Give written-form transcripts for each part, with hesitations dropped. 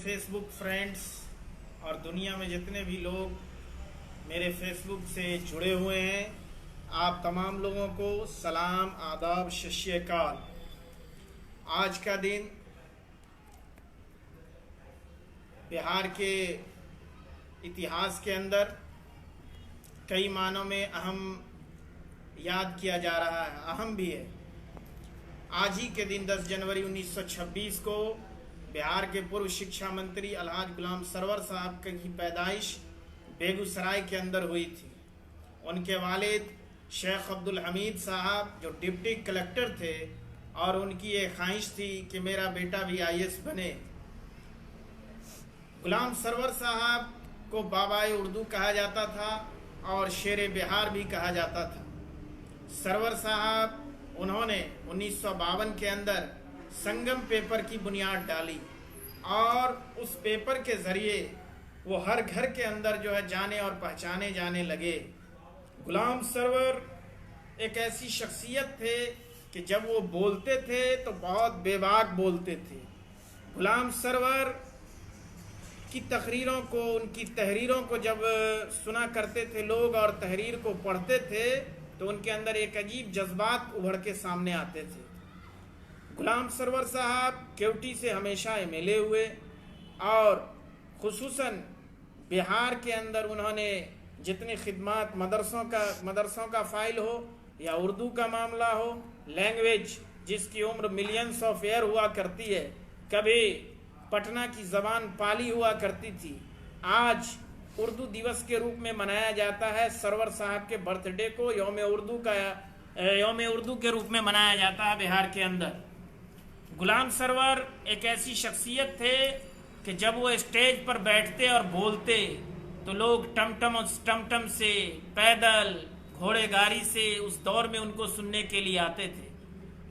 Facebook friends और दुनिया में जितने भी लोग मेरे फेसबुक से जुड़े हुए हैं, आप तमाम लोगों को सलाम, आदाब, सत श्री अकाल। आज का दिन बिहार के इतिहास के अंदर कई मानों में अहम याद किया जा रहा है, अहम भी है। आज ही के दिन 10 जनवरी 1926 को बिहार के पूर्व शिक्षा मंत्री अलहाज गुलाम सरवर साहब की पैदाइश बेगूसराय के अंदर हुई थी। उनके वालिद शेख अब्दुल हमीद साहब जो डिप्टी कलेक्टर थे और उनकी ये ख्वाहिश थी कि मेरा बेटा भी आईएएस बने। गुलाम सरवर साहब को बाबाए उर्दू कहा जाता था और शेर बिहार भी कहा जाता था। सरवर साहब उन्होंने 1952 के अंदर संगम पेपर की बुनियाद डाली और उस पेपर के ज़रिए वो हर घर के अंदर जो है जाने और पहचाने जाने लगे। गुलाम सरवर एक ऐसी शख्सियत थे कि जब वो बोलते थे तो बहुत बेबाक बोलते थे। गुलाम सरवर की तकरीरों को, उनकी तहरीरों को जब सुना करते थे लोग और तहरीर को पढ़ते थे तो उनके अंदर एक अजीब जज्बात उभर के सामने आते थे। गुलाम सरवर साहब केवटी से हमेशा एमएलए हुए और खुसूसन बिहार के अंदर उन्होंने जितनी खिदमत मदरसों का फ़ाइल हो या उर्दू का मामला हो, लैंग्वेज जिसकी उम्र मिलियंस ऑफ ईयर हुआ करती है, कभी पटना की ज़बान पाली हुआ करती थी, आज उर्दू दिवस के रूप में मनाया जाता है। सरवर साहब के बर्थडे को यौम उर्दू के रूप में मनाया जाता है बिहार के अंदर। गुलाम सरवर एक ऐसी शख्सियत थे कि जब वो स्टेज पर बैठते और बोलते तो लोग टमटम से, पैदल, घोड़े गाड़ी से उस दौर में उनको सुनने के लिए आते थे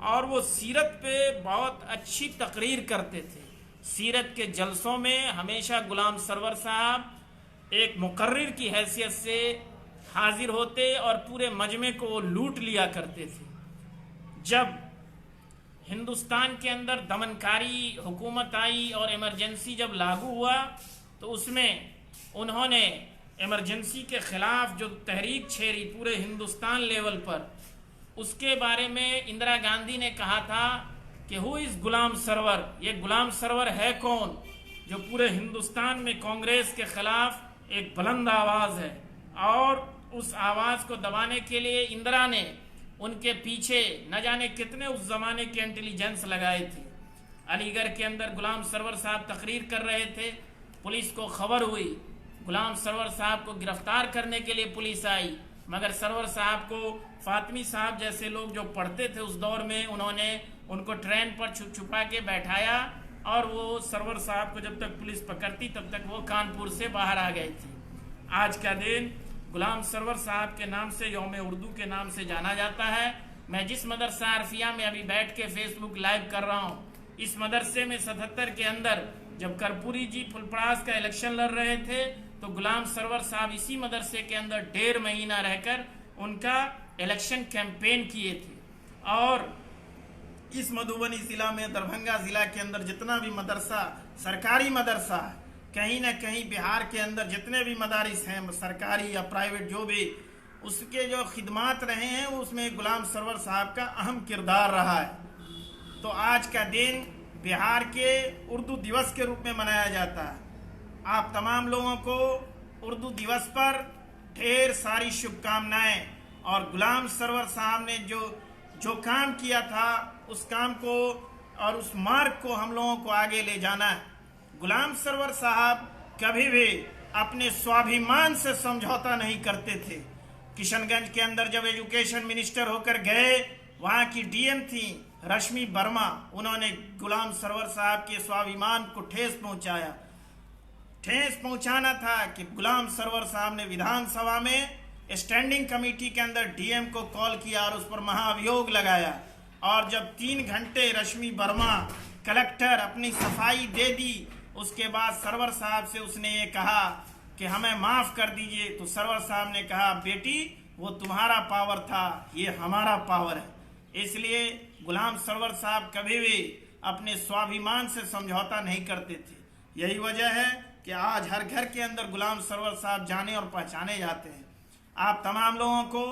और वो सीरत पे बहुत अच्छी तकरीर करते थे। सीरत के जलसों में हमेशा गुलाम सरवर साहब एक मुकर्रिर की हैसियत से हाजिर होते और पूरे मजमे को लूट लिया करते थे। जब हिंदुस्तान के अंदर दमनकारी हुकूमत आई और इमरजेंसी जब लागू हुआ तो उसमें उन्होंने इमरजेंसी के ख़िलाफ़ जो तहरीक छेड़ी पूरे हिंदुस्तान लेवल पर, उसके बारे में इंदिरा गांधी ने कहा था कि हु इज़ गुलाम सरवर, ये गुलाम सरवर है कौन जो पूरे हिंदुस्तान में कांग्रेस के ख़िलाफ़ एक बुलंद आवाज़ है। और उस आवाज़ को दबाने के लिए इंदिरा ने उनके पीछे न जाने कितने उस ज़माने के इंटेलिजेंस लगाए थे। अलीगढ़ के अंदर गुलाम सरवर साहब तकरीर कर रहे थे, पुलिस को खबर हुई, गुलाम सरवर साहब को गिरफ्तार करने के लिए पुलिस आई, मगर सरवर साहब को फातिमी साहब जैसे लोग जो पढ़ते थे उस दौर में, उन्होंने उनको ट्रेन पर छुपा के बैठाया और वो सरवर साहब को जब तक पुलिस पकड़ती तब तक वो कानपुर से बाहर आ गई थी। आज का दिन गुलाम सरवर साहब के नाम से, यौम उर्दू के नाम से जाना जाता है। मैं जिस मदरसा आरफिया में अभी बैठ के फेसबुक लाइव कर रहा हूँ, इस मदरसे में 77 के अंदर जब कर्पूरी जी फुलपरास का इलेक्शन लड़ रहे थे तो गुलाम सरवर साहब इसी मदरसे के अंदर 1.5 महीना रहकर उनका इलेक्शन कैंपेन किए थे। और इस मधुबनी ज़िला में, दरभंगा ज़िला के अंदर जितना भी मदरसा, सरकारी मदरसा है, कहीं ना कहीं बिहार के अंदर जितने भी मदारिस हैं, सरकारी या प्राइवेट, जो भी उसके जो खिदमात रहे हैं उसमें गुलाम सरवर साहब का अहम किरदार रहा है। तो आज का दिन बिहार के उर्दू दिवस के रूप में मनाया जाता है। आप तमाम लोगों को उर्दू दिवस पर ढेर सारी शुभकामनाएं। और गुलाम सरवर साहब ने जो काम किया था उस काम को और उस मार्ग को हम लोगों को आगे ले जाना है। गुलाम सरवर साहब कभी भी अपने स्वाभिमान से समझौता नहीं करते थे। किशनगंज के अंदर जब एजुकेशन मिनिस्टर होकर गए, वहाँ की डीएम थी रश्मि वर्मा, उन्होंने गुलाम सरवर साहब के स्वाभिमान को ठेस पहुँचाना था कि गुलाम सरवर साहब ने विधानसभा में स्टैंडिंग कमेटी के अंदर डीएम को कॉल किया और उस पर महाभियोग लगाया। और जब 3 घंटे रश्मि वर्मा कलेक्टर अपनी सफाई दे दी, उसके बाद सरवर साहब से उसने ये कहा कि हमें माफ़ कर दीजिए, तो सरवर साहब ने कहा, बेटी वो तुम्हारा पावर था, ये हमारा पावर है। इसलिए गुलाम सरवर साहब कभी भी अपने स्वाभिमान से समझौता नहीं करते थे। यही वजह है कि आज हर घर के अंदर गुलाम सरवर साहब जाने और पहचाने जाते हैं। आप तमाम लोगों को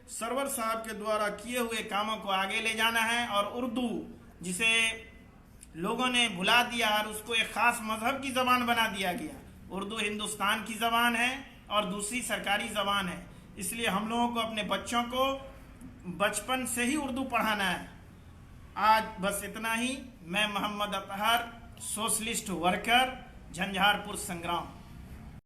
सरवर साहब के द्वारा किए हुए कामों को आगे ले जाना है, और उर्दू जिसे लोगों ने भुला दिया और उसको एक ख़ास मजहब की ज़बान बना दिया गया। उर्दू हिंदुस्तान की ज़बान है और दूसरी सरकारी ज़बान है, इसलिए हम लोगों को अपने बच्चों को बचपन से ही उर्दू पढ़ाना है। आज बस इतना ही। मैं मोहम्मद अतहर, सोशलिस्ट वर्कर, झंझारपुर संग्राम।